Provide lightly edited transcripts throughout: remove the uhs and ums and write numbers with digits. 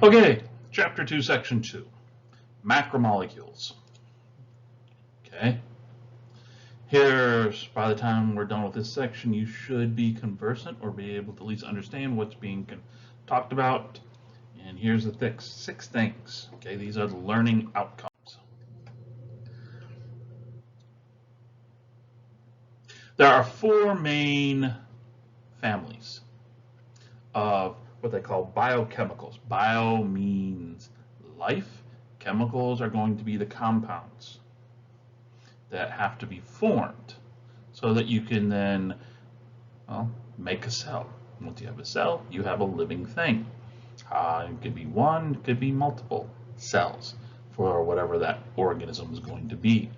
Okay, Chapter 2, Section 2, macromolecules. Okay, here's, by the time we're done with this section, you should be conversant or be able to at least understand what's being talked about. And here's the 6 things. Okay, these are the learning outcomes. There are 4 main families of what they call biochemicals. Bio means life. Chemicals are going to be the compounds that have to be formed so that you can then, well, make a cell. Once you have a cell, you have a living thing. It could be one, it could be multiple cells for whatever that organism is going to be.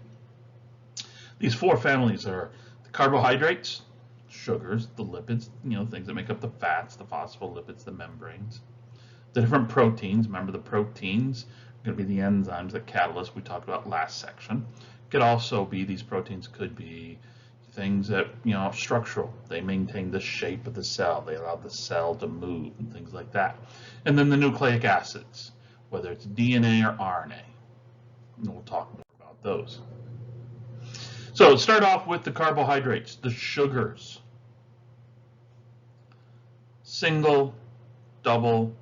These 4 families are the carbohydrates, sugars, the lipids, things that make up the fats, the phospholipids, the membranes, the different proteins. Remember, the proteins are going to be the enzymes, the catalysts we talked about last section. Could also be, these proteins could be things that, are structural. They maintain the shape of the cell. They allow the cell to move and things like that. And then the nucleic acids, whether it's DNA or RNA. And we'll talk more about those. So start off with the carbohydrates, the sugars. Single, double,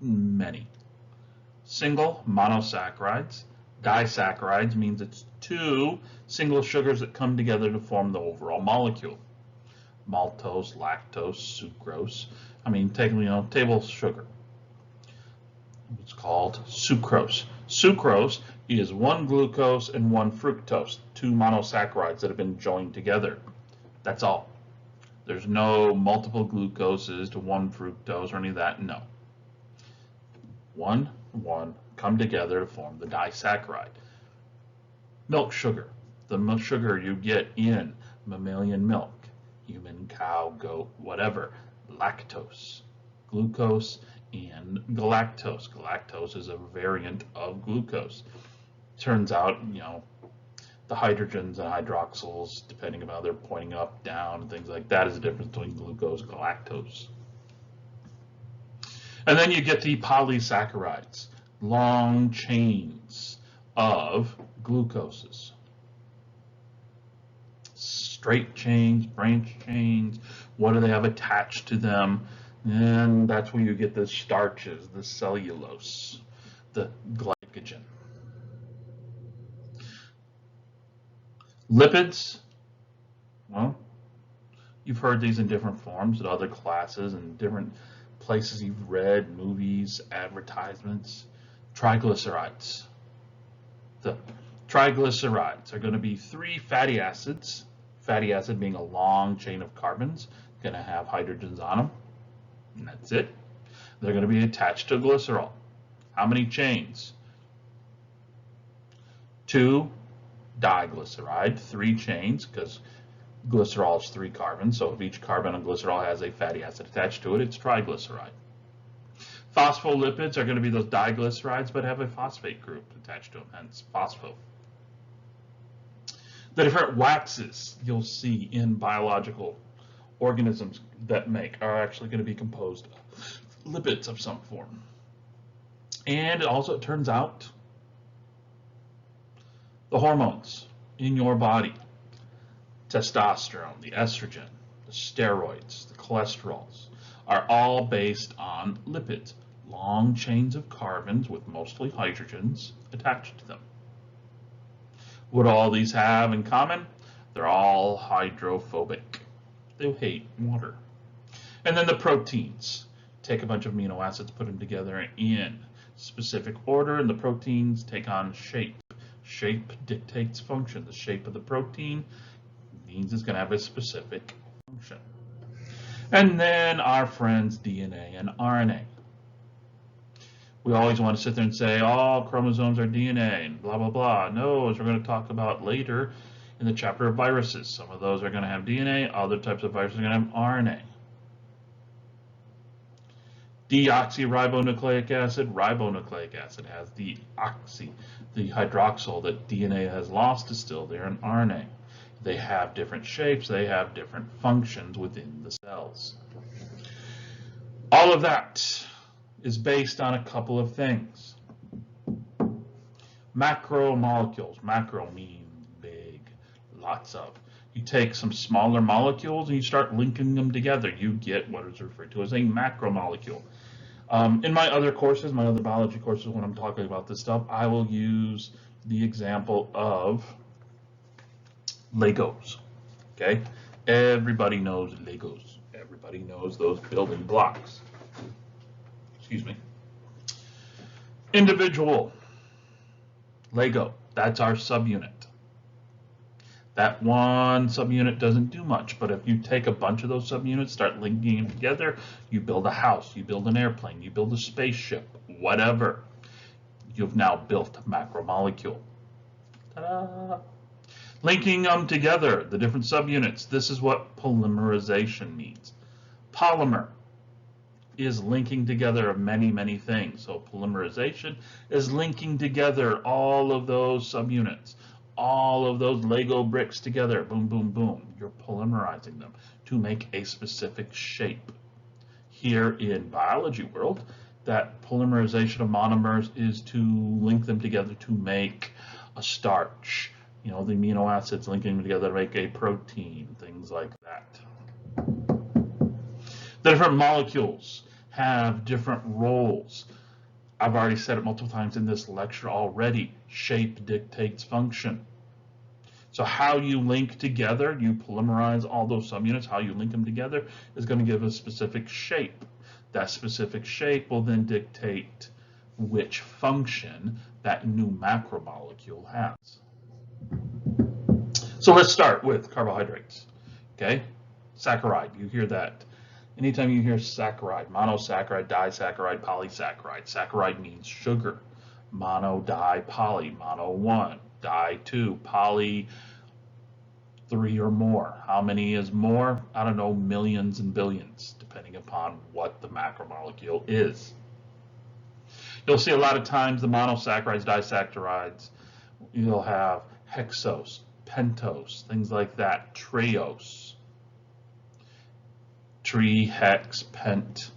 many. Single, monosaccharides. Disaccharides means it's 2 single sugars that come together to form the overall molecule. Maltose, lactose, sucrose. Take, table sugar. It's called sucrose. Sucrose is 1 glucose and 1 fructose, 2 monosaccharides that have been joined together. That's all. There's no multiple glucoses to 1 fructose or any of that, no. 1, come together to form the disaccharide. Milk sugar, the milk sugar you get in mammalian milk, human, cow, goat, whatever. Lactose, glucose, and galactose. Galactose is a variant of glucose. Turns out, the hydrogens and hydroxyls, depending on how they're pointing up, down, and things like that, is the difference between glucose and galactose. And then you get the polysaccharides, long chains of glucoses. Straight chains, branch chains, what do they have attached to them? And that's where you get the starches, the cellulose, the glycogen. Lipids, well, you've heard these in different forms in other classes and different places you've read, movies, advertisements. Triglycerides. The triglycerides are going to be 3 fatty acids, fatty acid being a long chain of carbons, going to have hydrogens on them, and that's it. They're going to be attached to glycerol. How many chains? 2 diglyceride, 3 chains, because glycerol is 3 carbons, so if each carbon on glycerol has a fatty acid attached to it, it's triglyceride. Phospholipids are going to be those diglycerides, but have a phosphate group attached to them, hence phospho. The different waxes you'll see in biological organisms that make are actually going to be composed of lipids of some form. And also, it turns out, the hormones in your body, testosterone, the estrogen, the steroids, the cholesterols, are all based on lipids, long chains of carbons with mostly hydrogens attached to them. What do all these have in common? They're all hydrophobic. They hate water. And then the proteins. Take a bunch of amino acids, put them together in specific order, and the proteins take on shape. Shape dictates function. The shape of the protein means it's going to have a specific function. And then our friends DNA and RNA. We always want to sit there and say all chromosomes are DNA and blah, blah, blah. No, as we're going to talk about later in the chapter of viruses. Some of those are going to have DNA, other types of viruses are going to have RNA. Deoxyribonucleic acid, ribonucleic acid has the oxy, the hydroxyl that DNA has lost is still there in RNA. They have different shapes, they have different functions within the cells. All of that is based on a couple of things. Macromolecules. Macro means big, lots of. You take some smaller molecules and you start linking them together. You get what is referred to as a macromolecule. In my other courses, my other biology courses, when I'm talking about this stuff, I will use the example of Legos. Okay? Everybody knows Legos. Everybody knows those building blocks. Excuse me. Individual. Lego. That's our subunit. That one subunit doesn't do much, but if you take a bunch of those subunits, start linking them together, you build a house, you build an airplane, you build a spaceship, whatever. You've now built a macromolecule. Ta-da! Linking them together, the different subunits, this is what polymerization means. Polymer is linking together of many, many things. So polymerization is linking together all of those subunits, all of those Lego bricks together. Boom, boom, boom. You're polymerizing them to make a specific shape. Here in biology world, that polymerization of monomers is to link them together to make a starch. You know, the amino acids linking them together to make a protein, things like that. The different molecules have different roles. I've already said it multiple times in this lecture already. Shape dictates function. So how you link together, you polymerize all those subunits, how you link them together is going to give a specific shape. That specific shape will then dictate which function that new macromolecule has. So let's start with carbohydrates. Okay, saccharide, you hear that. Anytime you hear saccharide, monosaccharide, disaccharide, polysaccharide, saccharide means sugar. Mono, di, poly, mono 1, di 2, poly 3 or more. How many is more? I don't know, millions and billions, depending upon what the macromolecule is. You'll see a lot of times the monosaccharides, disaccharides, you'll have hexose, pentose, things like that, treose. Tree, hex, pent,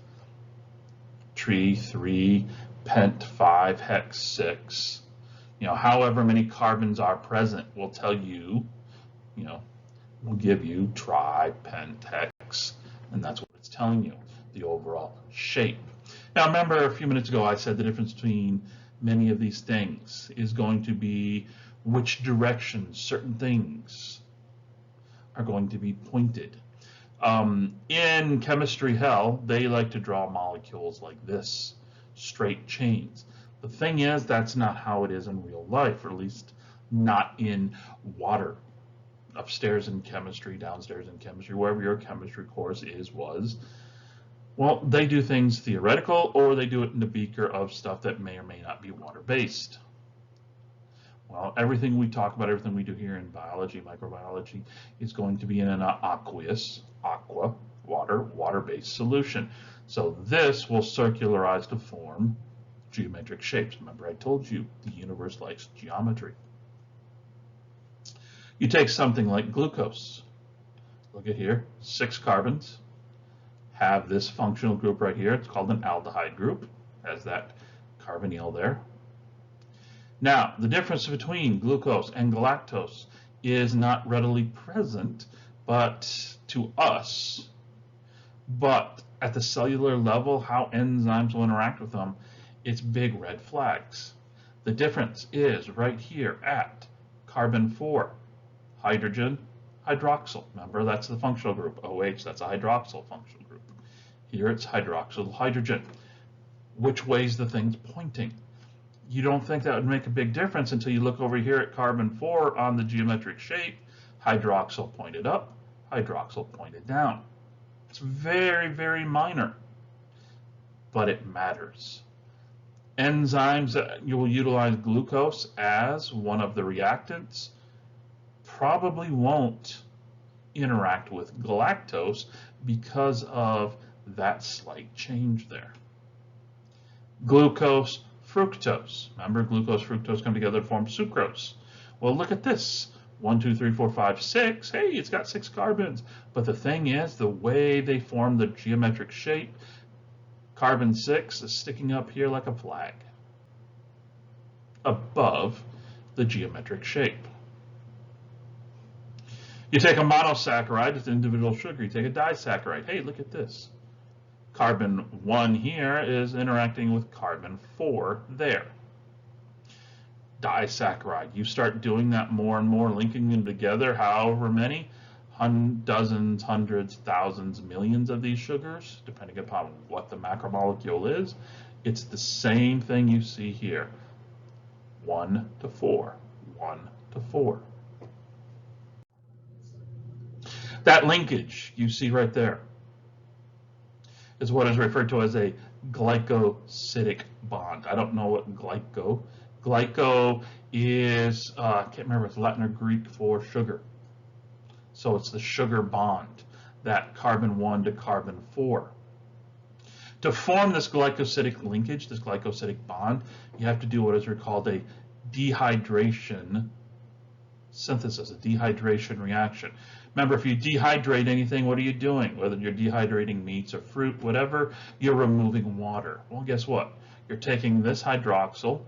tree, 3, pent, 5, hex, 6. You know, however many carbons are present will tell you, you know, will give you tri, pent, hex, and that's what it's telling you, the overall shape. Now remember a few minutes ago I said the difference between many of these things is going to be which direction certain things are going to be pointed. In chemistry hell, they like to draw molecules like this, straight chains. The thing is, that's not how it is in real life, or at least not in water. Upstairs in chemistry, downstairs in chemistry, wherever your chemistry course was, well, they do things theoretical, or they do it in the beaker of stuff that may or may not be water-based. Well, everything we talk about, everything we do here in biology, microbiology, is going to be in an aqueous, aqua, water, water-based solution. So this will circularize to form geometric shapes. Remember I told you the universe likes geometry. You take something like glucose. Look at here, 6 carbons. Have this functional group right here. It's called an aldehyde group. Has that carbonyl there. Now, the difference between glucose and galactose is not readily present, but to us. But at the cellular level, how enzymes will interact with them, it's big red flags. The difference is right here at carbon 4, hydrogen, hydroxyl. Remember, that's the functional group. OH, that's a hydroxyl functional group. Here it's hydroxyl hydrogen. Which way is the thing's pointing? You don't think that would make a big difference until you look over here at carbon 4 on the geometric shape. Hydroxyl pointed up, hydroxyl pointed down. It's very, very minor, but it matters. Enzymes, you will utilize glucose as one of the reactants, probably won't interact with galactose because of that slight change there. Glucose, fructose. Remember, glucose, fructose come together to form sucrose. Well, look at this. 1, 2, 3, 4, 5, 6. Hey, it's got 6 carbons. But the thing is, the way they form the geometric shape, Carbon 6 is sticking up here like a flag above the geometric shape. You take a monosaccharide, it's an individual sugar. You take a disaccharide. Hey, look at this. Carbon 1 here is interacting with carbon 4 there. Disaccharide. You start doing that more and more, linking them together, however many, dozens, hundreds, thousands, millions of these sugars, depending upon what the macromolecule is. It's the same thing you see here. 1 to 4, 1 to 4. That linkage you see right there is what is referred to as a glycosidic bond. I don't know what glyco is, I can't remember if it's Latin or Greek for sugar. So it's the sugar bond, that carbon 1 to carbon 4. To form this glycosidic linkage, this glycosidic bond, you have to do what is called a dehydration synthesis, a dehydration reaction. Remember, if you dehydrate anything, what are you doing? Whether you're dehydrating meats or fruit, whatever, you're removing water. Well, guess what? You're taking this hydroxyl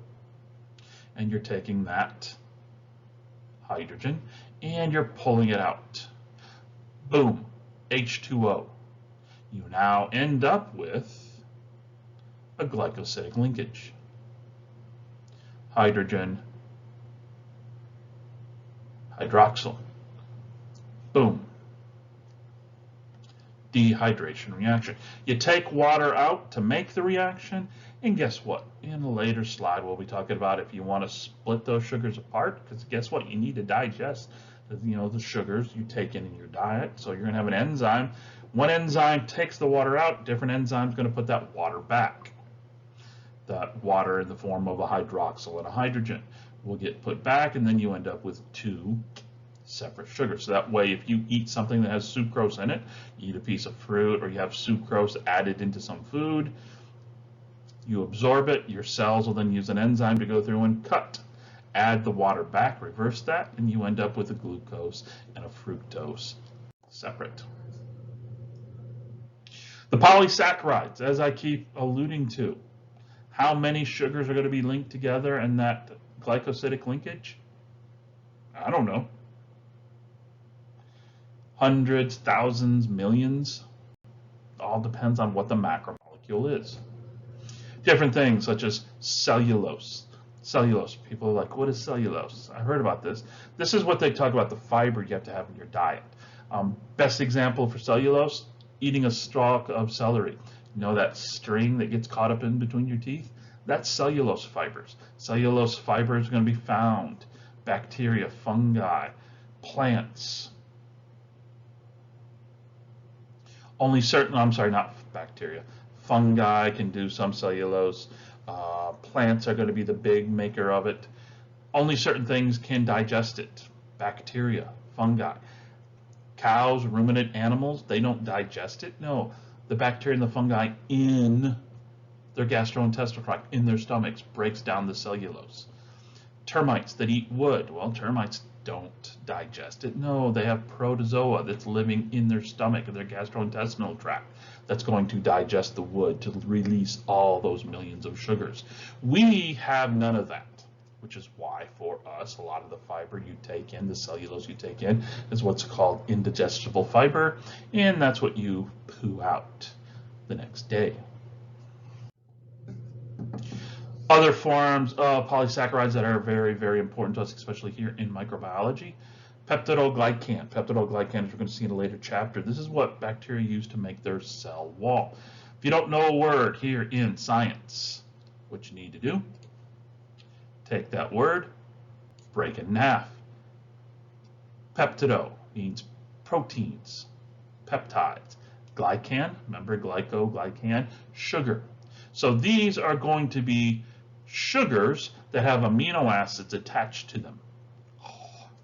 and you're taking that hydrogen and you're pulling it out. Boom, H2O. You now end up with a glycosidic linkage. Hydrogen, hydroxyl. Boom. Dehydration reaction. You take water out to make the reaction, and guess what? In a later slide, we'll be talking about if you want to split those sugars apart, because guess what? You need to digest the sugars you take in your diet. So you're going to have an enzyme. One enzyme takes the water out, different enzyme is going to put that water back. That water in the form of a hydroxyl and a hydrogen will get put back, and then you end up with two separate sugars. So that way, if you eat something that has sucrose in it, you eat a piece of fruit, or you have sucrose added into some food, you absorb it, your cells will then use an enzyme to go through and add the water back, reverse that, and you end up with a glucose and a fructose separate. The polysaccharides, as I keep alluding to, how many sugars are going to be linked together in that glycosidic linkage? I don't know. Hundreds, thousands, millions. All depends on what the macromolecule is. Different things such as cellulose. Cellulose. People are like, what is cellulose? I heard about this. This is what they talk about, the fiber you have to have in your diet. Best example for cellulose, eating a stalk of celery. You know that string that gets caught up in between your teeth? That's cellulose fibers. Cellulose fibers are going to be found. Bacteria, fungi, plants. Only certain, I'm sorry, not bacteria. Fungi can do some cellulose. Plants are going to be the big maker of it. Only certain things can digest it. Bacteria, fungi. Cows, ruminant animals, they don't digest it. No, the bacteria and the fungi in their gastrointestinal tract, in their stomachs, breaks down the cellulose. Termites that eat wood, well, termites don't digest it. No, they have protozoa that's living in their stomach, in their gastrointestinal tract, that's going to digest the wood to release all those millions of sugars. We have none of that, which is why for us, a lot of the fiber you take in, the cellulose you take in, is what's called indigestible fiber, and that's what you poo out the next day. Other forms of polysaccharides that are very, very important to us, especially here in microbiology, peptidoglycan. Peptidoglycan, as we're going to see in a later chapter, this is what bacteria use to make their cell wall. If you don't know a word here in science, what you need to do, take that word, break it in half. Peptido means proteins, peptides. Glycan, remember glycan, sugar. So these are going to be sugars that have amino acids attached to them.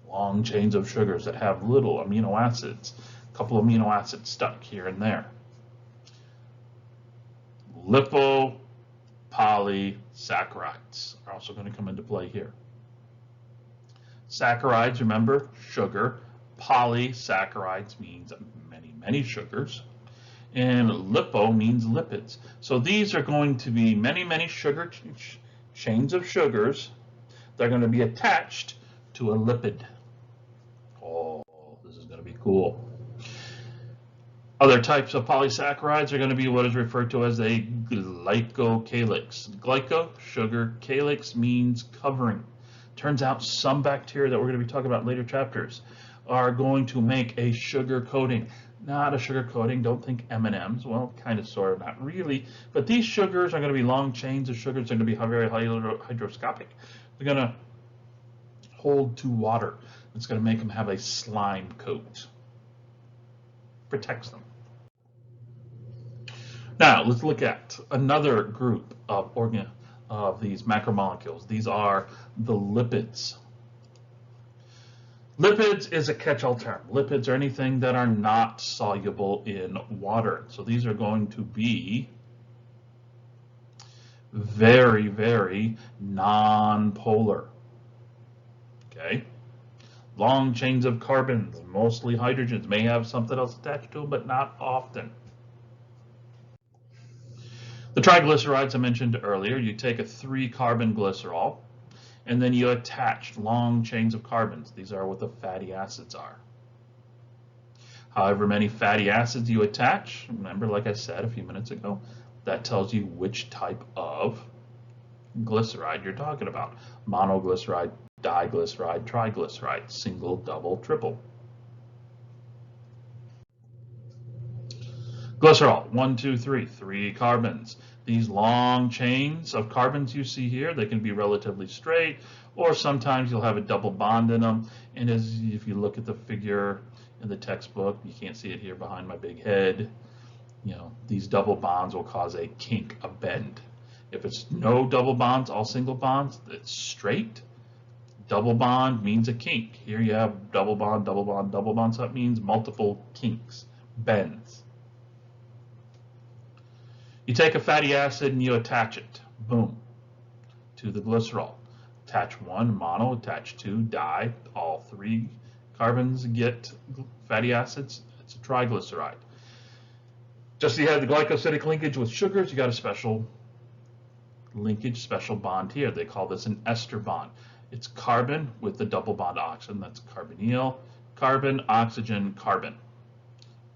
Long chains of sugars that have little amino acids, a couple amino acids stuck here and there. Lipopolysaccharides are also going to come into play here. Saccharides, remember, sugar. Polysaccharides means many, many sugars. and lipo means lipids. So these are going to be many sugar chains of sugars that are going to be attached to a lipid. Oh, this is going to be cool. Other types of polysaccharides are going to be what is referred to as a glycocalyx. Glyco, sugar, calyx means covering. Turns out some bacteria that we're going to be talking about in later chapters are going to make a sugar coating. Not a sugar coating, don't think M&Ms, well, kind of, sort of, not really, but these sugars are going to be long chains of sugars. They're going to be very hydroscopic. They're going to hold to water. It's going to make them have a slime coat. Protects them. Now, let's look at another group of these macromolecules. These are the lipids. Lipids is a catch-all term. Lipids are anything that are not soluble in water. So these are going to be very non-polar. Okay? Long chains of carbons, mostly hydrogens, may have something else attached to them, but not often. The triglycerides I mentioned earlier, you take a 3-carbon glycerol, and then you attach long chains of carbons. These are what the fatty acids are. However many fatty acids you attach, remember, like I said a few minutes ago, that tells you which type of glyceride you're talking about. Monoglyceride, diglyceride, triglyceride, single, double, triple. Glycerol, 1, 2, 3 carbons. These long chains of carbons you see here, they can be relatively straight, or sometimes you'll have a double bond in them. And if you look at the figure in the textbook, you can't see it here behind my big head, these double bonds will cause a kink, a bend. If it's no double bonds, all single bonds, it's straight. Double bond means a kink. Here you have double bond, double bond, double bond, so that means multiple kinks, bends. You take a fatty acid and you attach it, boom, to the glycerol. Attach 1, mono, attach 2, di. All 3 carbons get fatty acids. It's a triglyceride. Just as you have the glycosidic linkage with sugars, you got a special linkage, special bond here. They call this an ester bond. It's carbon with the double bond oxygen. That's carbonyl. Carbon, oxygen, carbon.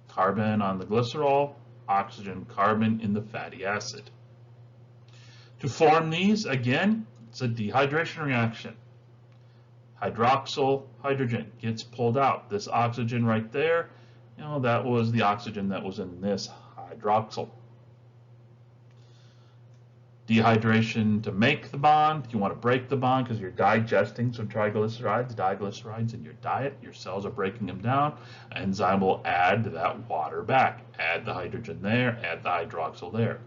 Carbon on the glycerol, oxygen, carbon in the fatty acid. To form these, again, it's a dehydration reaction. Hydroxyl hydrogen gets pulled out. This oxygen right there, that was the oxygen that was in this hydroxyl. Dehydration to make the bond. You want to break the bond because you're digesting some diglycerides in your diet. Your cells are breaking them down. An enzyme will add that water back. Add the hydrogen there, add the hydroxyl there.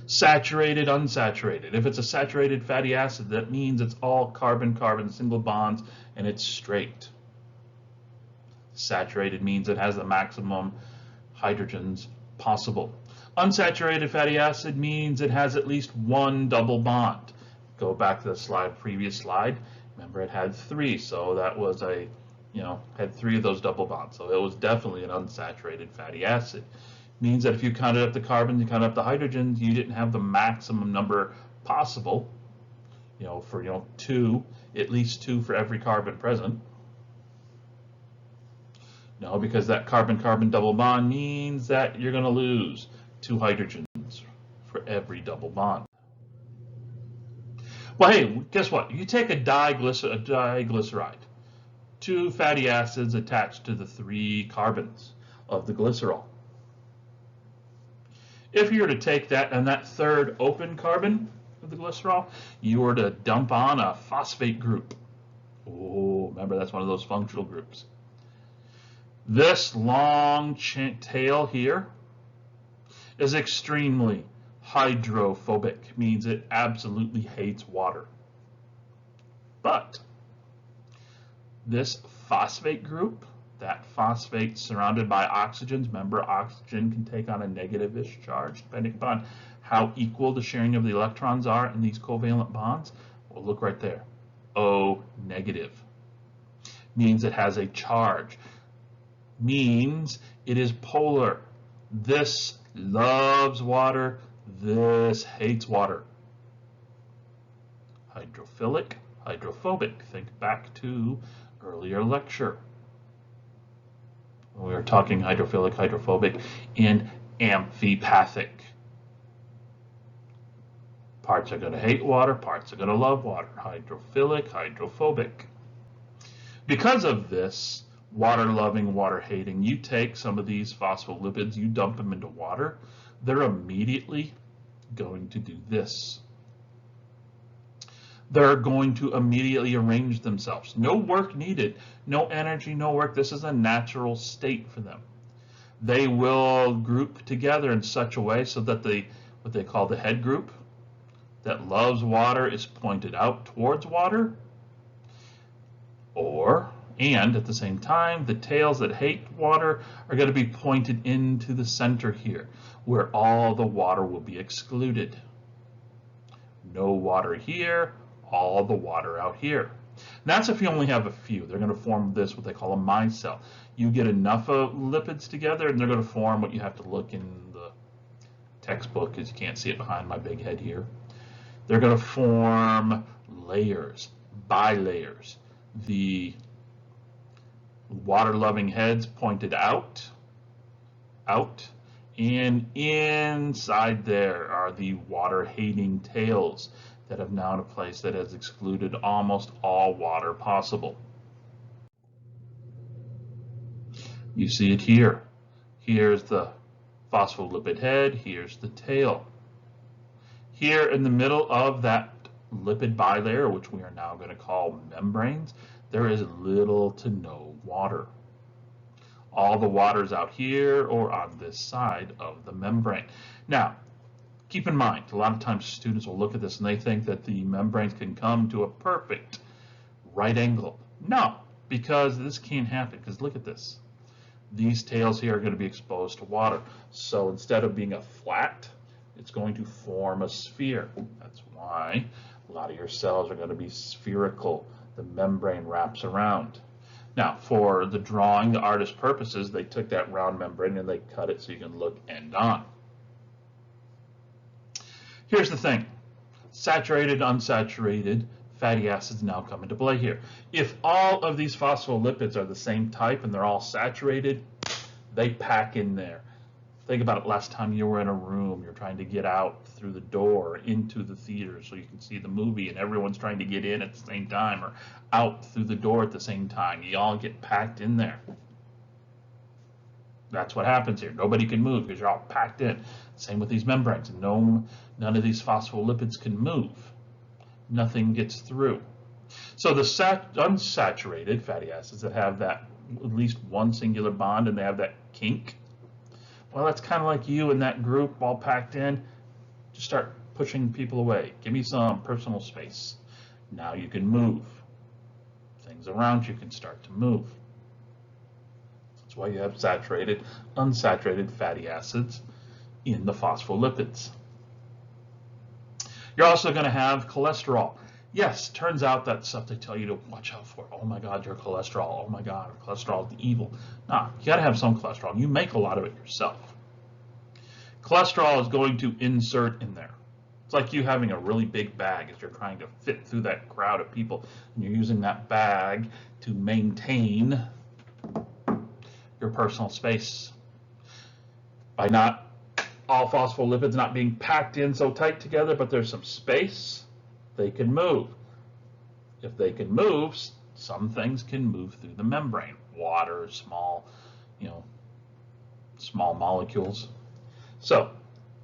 Saturated, unsaturated. If it's a saturated fatty acid, that means it's all carbon-carbon single bonds and it's straight. Saturated means it has the maximum hydrogens possible. Unsaturated fatty acid means it has at least 1 double bond. Go back to the previous slide. Remember, it had 3, so that was had 3 of those double bonds. So it was definitely an unsaturated fatty acid. Means that if you counted up the carbons, you counted up the hydrogens, you didn't have the maximum number possible. For 2, at least 2 for every carbon present. No, because that carbon-carbon double bond means that you're going to lose 2 hydrogens for every double bond. Well, hey, guess what? You take a diglyceride, 2 fatty acids attached to the 3 carbons of the glycerol. If you were to take that and that 3rd open carbon of the glycerol, you were to dump on a phosphate group. Oh, remember, that's one of those functional groups. This long tail here is extremely hydrophobic, means it absolutely hates water. But this phosphate group, that phosphate surrounded by oxygens, remember, oxygen can take on a negative-ish charge depending upon how equal the sharing of the electrons are in these covalent bonds. Well, look right there. O negative means it has a charge. Means It is polar. This loves water. This hates water. Hydrophilic, hydrophobic. Think back to earlier lecture. We were talking hydrophilic, hydrophobic, and amphipathic. Parts are going to hate water, parts are going to love water. Hydrophilic, hydrophobic. Because of this, water-loving, water-hating, you take some of these phospholipids, you dump them into water, they're immediately going to do this. They're going to immediately arrange themselves. No work needed, no energy, no work. This is a natural state for them. They will group together in such a way so that what they call the head group that loves water is pointed out towards water, and at the same time, the tails that hate water are going to be pointed into the center here, where all the water will be excluded. No water here, all the water out here. And that's if you only have a few. They're going to form this, what they call a micelle. You get enough of lipids together, and they're going to form what you have to look in the textbook, because you can't see it behind my big head here. They're going to form layers, bilayers. The water-loving heads pointed out, and inside there are the water-hating tails that have now in a place that has excluded almost all water possible. You see it here. Here's the phospholipid head, here's the tail. Here in the middle of that lipid bilayer, which we are now going to call membranes, there is little to no water. All the water is out here or on this side of the membrane. Now, keep in mind, a lot of times students will look at this and they think that the membranes can come to a perfect right angle. No, because this can't happen, because look at this. These tails here are going to be exposed to water. So instead of being a flat, it's going to form a sphere. That's why a lot of your cells are going to be spherical. The membrane wraps around. Now, for the drawing, the artist's purposes, they took that round membrane and they cut it so you can look end on. Here's the thing. Saturated, unsaturated fatty acids now come into play here. If all of these phospholipids are the same type and they're all saturated, they pack in there. Think about it, last time you were in a room, you're trying to get out through the door into the theater so you can see the movie, and everyone's trying to get in at the same time or out through the door at the same time. You all get packed in there. That's what happens here. Nobody can move because you're all packed in. Same with these membranes. None of these phospholipids can move. Nothing gets through. So the unsaturated fatty acids that have that at least one singular bond and they have that kink, well, that's kind of like you in that group all packed in. Just start pushing people away. Give me some personal space. Now you can move. Things around you can start to move. That's why you have saturated, unsaturated fatty acids in the phospholipids. You're also going to have cholesterol. Yes, turns out that stuff they tell you to watch out for. Oh my God, your cholesterol. Oh my God, cholesterol is evil. Nah, you got to have some cholesterol. You make a lot of it yourself. Cholesterol is going to insert in there. It's like you having a really big bag as you're trying to fit through that crowd of people, and you're using that bag to maintain your personal space. By not all phospholipids not being packed in so tight together, but there's some space, they can move. If they can move, some things can move through the membrane. Water, small molecules. So,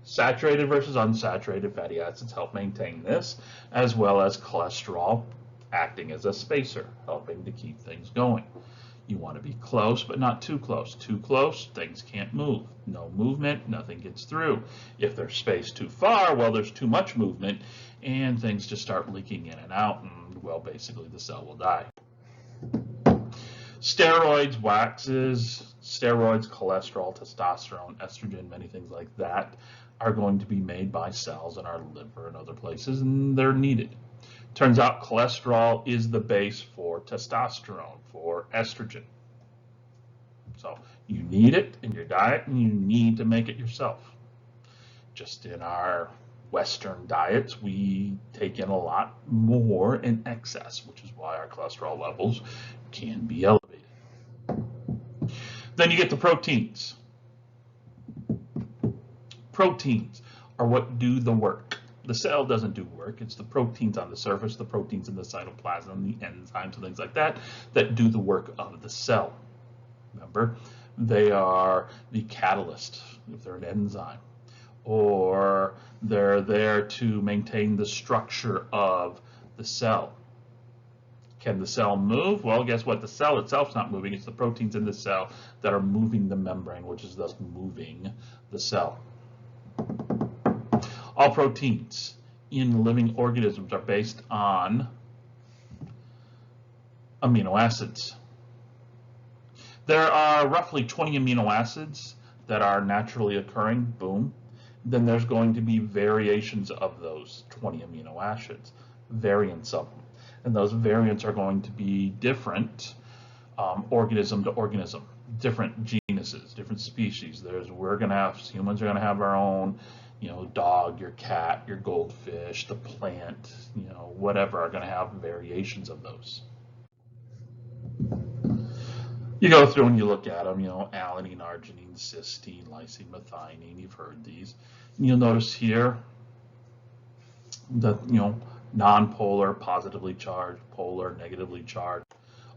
saturated versus unsaturated fatty acids help maintain this, as well as cholesterol acting as a spacer, helping to keep things going. You want to be close, but not too close. Too close, things can't move. No movement, nothing gets through. If there's space too far, well, there's too much movement, and things just start leaking in and out, and, well, basically the cell will die. Steroids, waxes, steroids, cholesterol, testosterone, estrogen, many things like that are going to be made by cells in our liver and other places, and they're needed. Turns out cholesterol is the base for testosterone, for estrogen. So You need it in your diet, and you need to make it yourself. Just in our Western diets, we take in a lot more in excess, which is why our cholesterol levels can be elevated. Then you get the proteins. Proteins are what do the work. The cell doesn't do work. It's the proteins on the surface, the proteins in the cytoplasm, the enzymes and things like that do the work of the cell. Remember, they are the catalyst if they're an enzyme, or they're there to maintain the structure of the cell. Can the cell move? Well, guess what? The cell itself is not moving. It's the proteins in the cell that are moving the membrane, which is thus moving the cell. All proteins in living organisms are based on amino acids. There are roughly 20 amino acids that are naturally occurring, boom. Then there's going to be variations of those 20 amino acids, variants of them. And those variants are going to be different organism to organism, different genuses, different species. Humans are going to have our own, dog, your cat, your goldfish, the plant, whatever are going to have variations of those. You go through and you look at them, alanine, arginine, cysteine, lysine, methionine. You've heard these. And you'll notice here that, non-polar, positively charged, polar, negatively charged.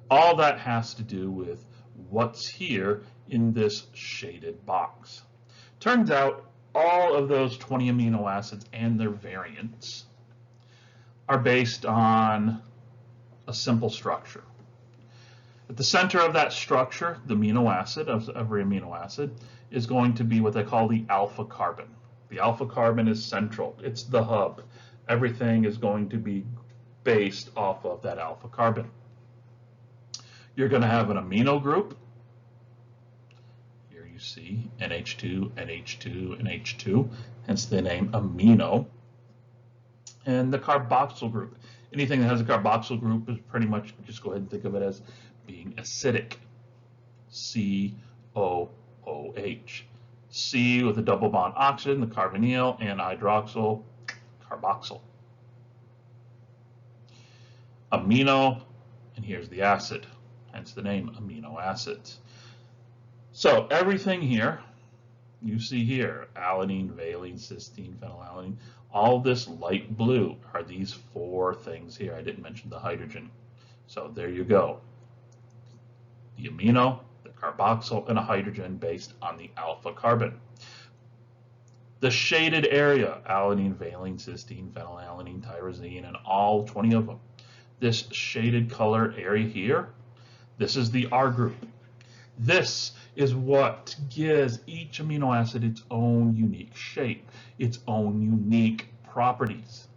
All that has to do with what's here in this shaded box. Turns out all of those 20 amino acids and their variants are based on a simple structure. At the center of that structure, the amino acid, of every amino acid, is going to be what they call the alpha carbon. The alpha carbon is central. It's the hub. Everything is going to be based off of that alpha carbon. You're going to have an amino group. Here you see NH2, NH2, NH2, hence the name amino. And the carboxyl group. Anything that has a carboxyl group is pretty much, just go ahead and think of it as being acidic. COOH. C with a double bond oxygen, the carbonyl, and hydroxyl, carboxyl. Amino, and here's the acid, hence the name amino acids. So everything here, you see here, alanine, valine, cysteine, phenylalanine, all this light blue are these four things here. I didn't mention the hydrogen. So there you go. The amino, the carboxyl, and a hydrogen based on the alpha carbon. The shaded area, alanine, valine, cysteine, phenylalanine, tyrosine, and all 20 of them. This shaded color area here, this is the R group. This is what gives each amino acid its own unique shape, its own unique properties.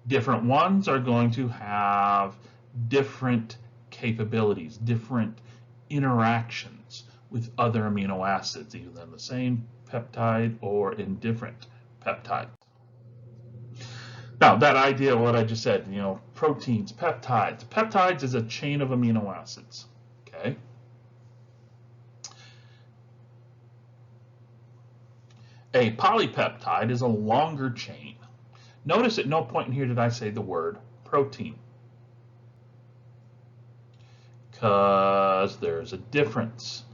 Different ones are going to have different capabilities, different interactions with other amino acids, either in the same peptide or in different peptides. Now, that idea, what I just said, proteins, peptides. Peptides is a chain of amino acids, okay? A polypeptide is a longer chain. Notice at no point in here did I say the word protein, because there's a difference.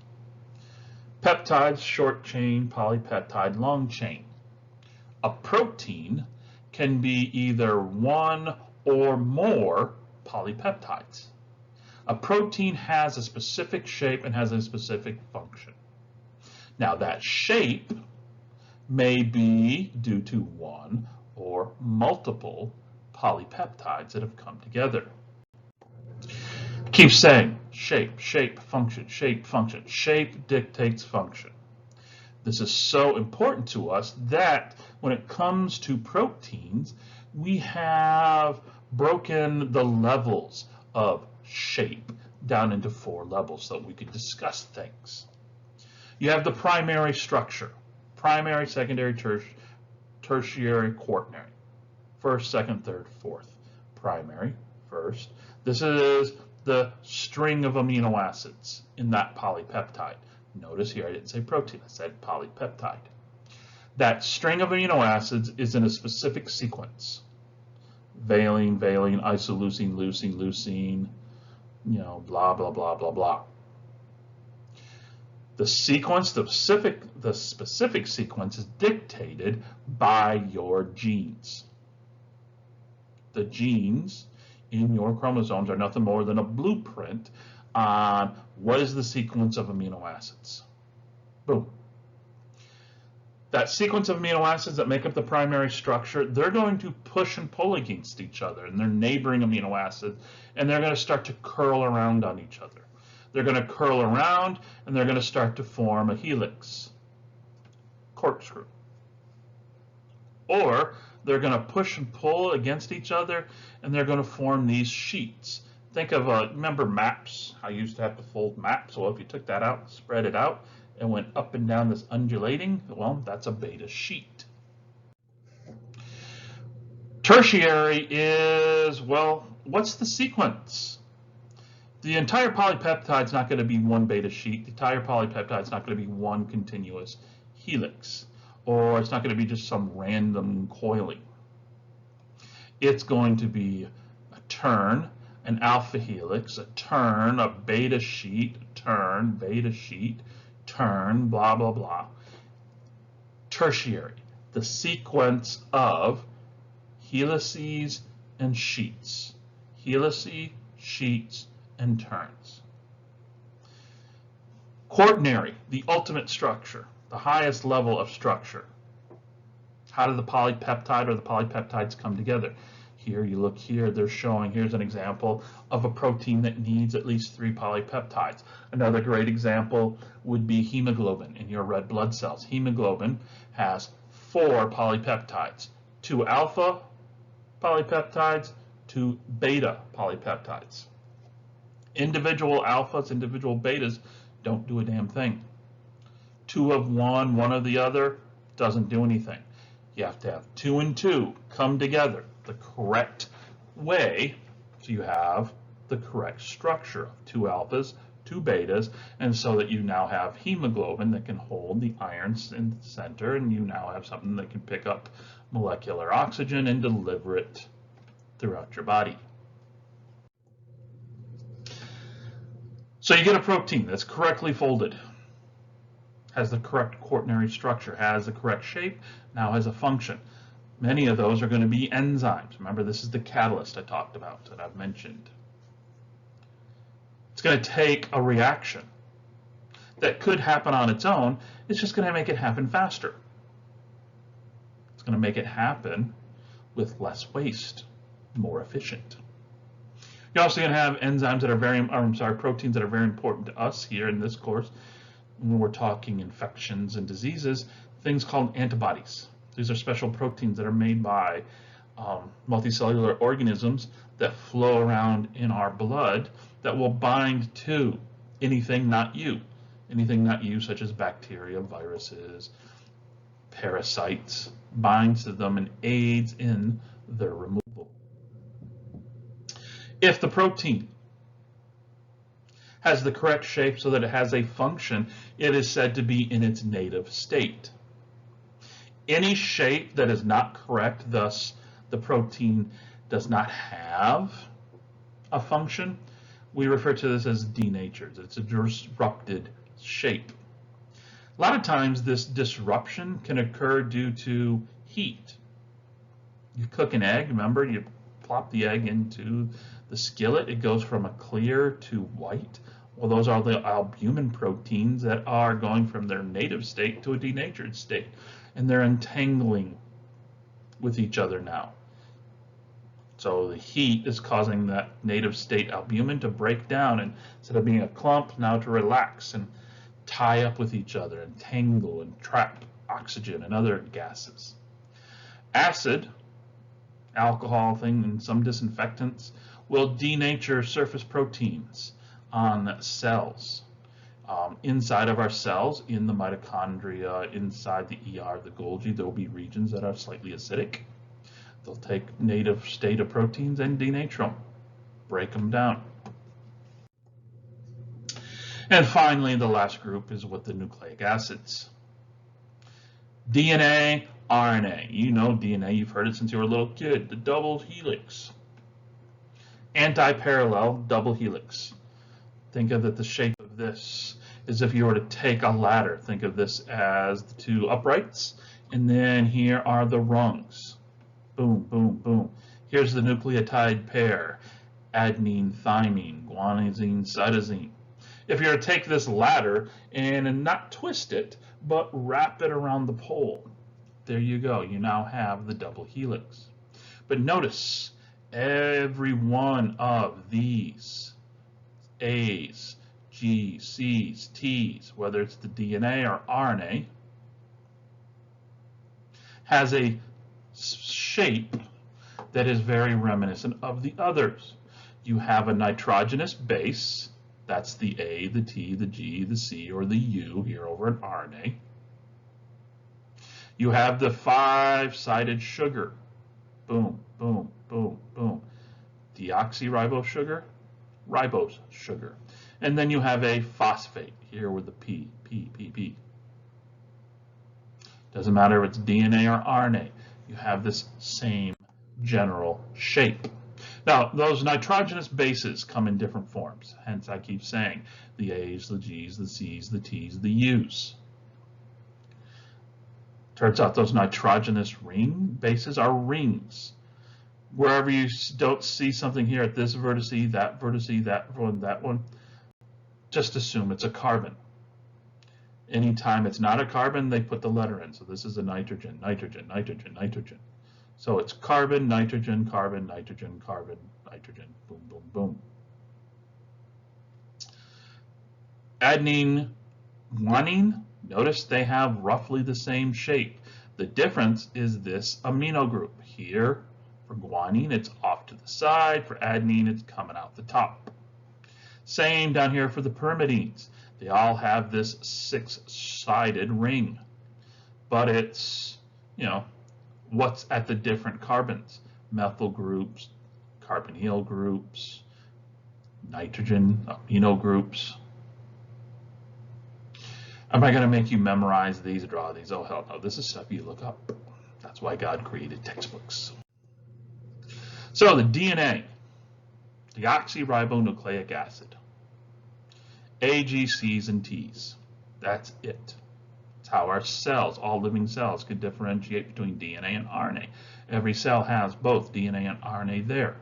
Peptides, short chain, polypeptide, long chain. A protein can be either one or more polypeptides. A protein has a specific shape and has a specific function. Now that shape may be due to one or multiple polypeptides that have come together. Keep saying shape, shape, function, shape, function. Shape dictates function. This is so important to us that when it comes to proteins, we have broken the levels of shape down into 4 levels so that we could discuss things. You have the primary structure, primary, secondary, tertiary, quaternary. First, second, third, fourth. Primary, first. This is the string of amino acids in that polypeptide. Notice here I didn't say protein, I said polypeptide. That string of amino acids is in a specific sequence. Valine, valine, isoleucine, leucine, leucine, blah, blah, blah, blah, blah. The sequence, the specific sequence is dictated by your genes. The genes in your chromosomes are nothing more than a blueprint on what is the sequence of amino acids. Boom. That sequence of amino acids that make up the primary structure, they're going to push and pull against each other and their neighboring amino acids, and they're going to start to curl around on each other. They're going to curl around and they're going to start to form a helix, corkscrew. Or they're going to push and pull against each other and they're going to form these sheets. Think of, remember maps? I used to have to fold maps. Well, if you took that out, spread it out, and went up and down this undulating, well, that's a beta sheet. Tertiary is, well, what's the sequence? The entire polypeptide is not going to be one beta sheet. The entire polypeptide is not going to be one continuous helix, or it's not going to be just some random coiling. It's going to be a turn, an alpha helix, a turn, a beta sheet, a turn, beta sheet, turn, blah, blah, blah. Tertiary, the sequence of helices and sheets. Helices, sheets, and turns. Quaternary, the ultimate structure, the highest level of structure. How do the polypeptide or the polypeptides come together? Here, you look here, they're showing, here's an example of a protein that needs at least 3 polypeptides. Another great example would be hemoglobin in your red blood cells. Hemoglobin has 4 polypeptides, 2 alpha polypeptides, 2 beta polypeptides. Individual alphas, individual betas don't do a damn thing. 2 of one, 1 of the other, doesn't do anything. You have to have 2 and 2 come together the correct way, so you have the correct structure of 2 alphas, 2 betas, and so that you now have hemoglobin that can hold the ions in the center, and you now have something that can pick up molecular oxygen and deliver it throughout your body. So you get a protein that's correctly folded, has the correct quaternary structure, has the correct shape, now has a function. Many of those are going to be enzymes. Remember, this is the catalyst I talked about that I've mentioned. It's going to take a reaction that could happen on its own. It's just going to make it happen faster. It's going to make it happen with less waste, more efficient. You're also going to have enzymes that are proteins that are very important to us here in this course. When we're talking infections and diseases, things called antibodies. These are special proteins that are made by multicellular organisms that flow around in our blood that will bind to anything not you. Anything not you, such as bacteria, viruses, parasites, binds to them and aids in their removal. If the protein has the correct shape so that it has a function, it is said to be in its native state. Any shape that is not correct, thus the protein does not have a function, we refer to this as denatured. It's a disrupted shape. A lot of times this disruption can occur due to heat. You cook an egg, remember, you plop the egg into the skillet, it goes from a clear to white. Well, those are the albumin proteins that are going from their native state to a denatured state, and they're entangling with each other now. So the heat is causing that native state albumin to break down, and instead of being a clump, now to relax and tie up with each other and tangle and trap oxygen and other gases. Acid, alcohol thing, and some disinfectants will denature surface proteins on cells. Inside of our cells, in the mitochondria, inside the ER, the Golgi, there will be regions that are slightly acidic. They'll take native state of proteins and denature them, break them down. And finally, the last group is with the nucleic acids. DNA, RNA. You know DNA, you've heard it since you were a little kid, the double helix. Anti-parallel double helix. Think of it, the shape of this is if you were to take a ladder. Think of this as the two uprights, and then here are the rungs. Boom, boom, boom. Here's the nucleotide pair, adenine, thymine, guanosine, cytosine. If you were to take this ladder and not twist it, but wrap it around the pole, there you go. You now have the double helix. But notice, every one of these A's, G's, C's, T's, whether it's the DNA or RNA, has a shape that is very reminiscent of the others. You have a nitrogenous base, that's the A, the T, the G, the C, or the U here over in RNA. You have the 5-sided sugar, boom, boom, boom, boom. Deoxyribose sugar, ribose sugar. And then you have a phosphate here with the P, P, P, P. Doesn't matter if it's DNA or RNA, you have this same general shape. Now, those nitrogenous bases come in different forms. Hence, I keep saying the A's, the G's, the C's, the T's, the U's. Turns out those nitrogenous ring bases are rings. Wherever you don't see something here at this vertice, that one, just assume it's a carbon. Anytime it's not a carbon, they put the letter in. So this is a nitrogen, nitrogen, nitrogen, nitrogen. So it's carbon, nitrogen, carbon, nitrogen, carbon, nitrogen, boom, boom, boom. Adenine, guanine, notice they have roughly the same shape. The difference is this amino group. Here, for guanine, it's off to the side. For adenine, it's coming out the top. Same down here for the pyrimidines. They all have this 6-sided ring. But it's, what's at the different carbons? Methyl groups, carbonyl groups, nitrogen amino groups. Am I going to make you memorize these, draw these? Oh, hell no. This is stuff you look up. That's why God created textbooks. So the DNA, deoxyribonucleic acid, A, G, C's, and T's. That's it. It's how our cells, all living cells, can differentiate between DNA and RNA. Every cell has both DNA and RNA there.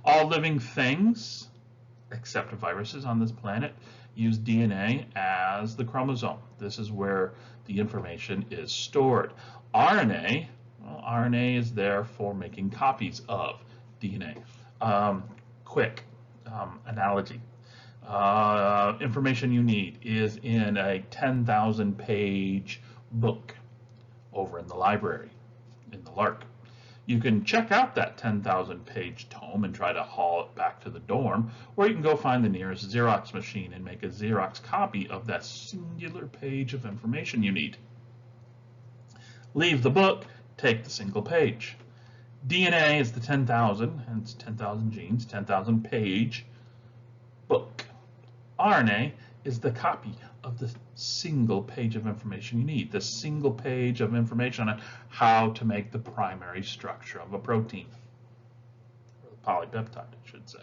All living things, except viruses on this planet, use DNA as the chromosome. This is where the information is stored. RNA, well, RNA is there for making copies of DNA. Quick analogy. Information you need is in a 10,000 page book over in the library, in the LARC. You can check out that 10,000 page tome and try to haul it back to the dorm, or you can go find the nearest Xerox machine and make a Xerox copy of that singular page of information you need. Leave the book, take the single page. DNA is the 10,000, and it's 10,000 genes, 10,000 page book. RNA is the copy of the single page of information you need, the single page of information on how to make the primary structure of a protein, or the polypeptide, I should say.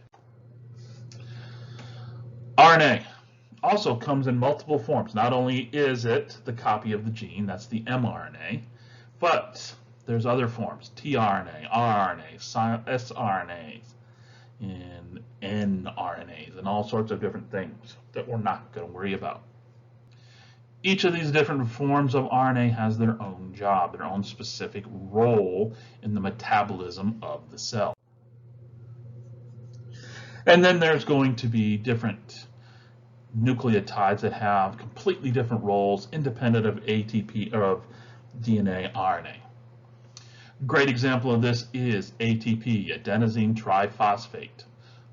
RNA also comes in multiple forms. Not only is it the copy of the gene, that's the mRNA, but there's other forms, tRNA, rRNA, sRNAs, and nRNAs, and all sorts of different things that we're not going to worry about. Each of these different forms of RNA has their own job, their own specific role in the metabolism of the cell. And then there's going to be different nucleotides that have completely different roles independent of ATP or of DNA, RNA. Great example of this is ATP, adenosine triphosphate.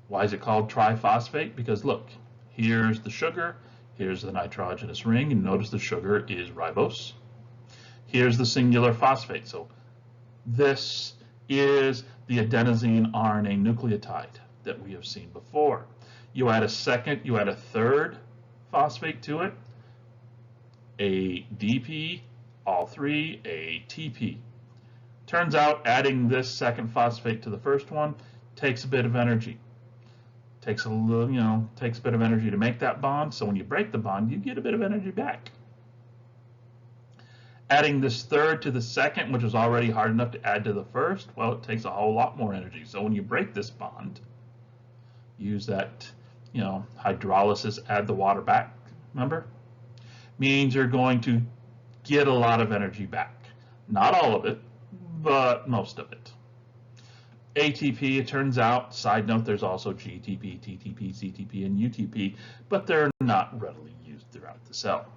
Why is it called triphosphate? Because look, here's the sugar, here's the nitrogenous ring, and notice the sugar is ribose. Here's the singular phosphate. So this is the adenosine RNA nucleotide that we have seen before. You add a third phosphate to it, ADP, all three, ATP. Turns out adding this second phosphate to the first one takes a bit of energy. Takes a bit of energy to make that bond, so when you break the bond, you get a bit of energy back. Adding this third to the second, which was already hard enough to add to the first, well, it takes a whole lot more energy. So when you break this bond, use that, hydrolysis, add the water back, remember? Means you're going to get a lot of energy back. Not all of it, but most of it. ATP, it turns out, side note, there's also GTP, TTP, CTP, and UTP, but they're not readily used throughout the cell.